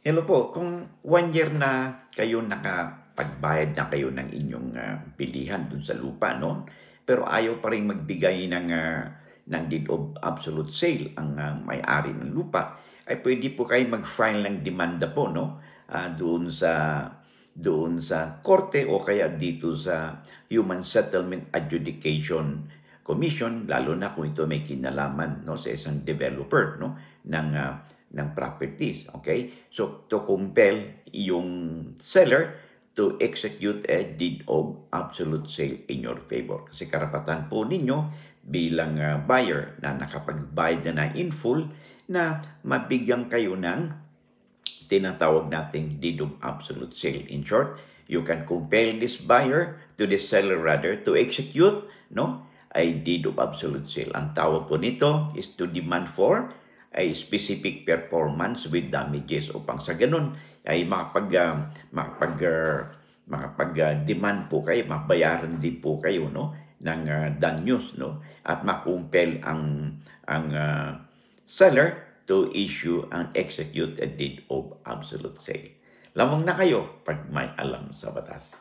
Hello po, kung 1 year na kayo nakapagbayad na kayo ng inyong bilihan dun sa lupa, no? Pero ayaw pa rin magbigay ng deed of absolute sale ang may-ari ng lupa, ay pwede po kayo mag-file ng demanda po, no? Doon sa korte o kaya dito sa Human Settlement Adjudication Commission, lalo na kung ito may kinalaman, no, sa isang developer, no, ng properties. Okay? So, to compel yung seller to execute a deed of absolute sale in your favor. Kasi karapatan po ninyo bilang buyer na nakapagbayad na in full na mabigyan kayo ng tinatawag nating deed of absolute sale. In short, you can compel this buyer to the seller rather to execute, no, a deed of absolute sale. Ang tawag po nito is to demand for a specific performance with damages upang sa ganun ay makapag-demand po kayo, mabayaran din po kayo, no, ng danyos, no, at makumpel ang seller to issue and execute a deed of absolute sale. Lamang na kayo pag may alam sa batas.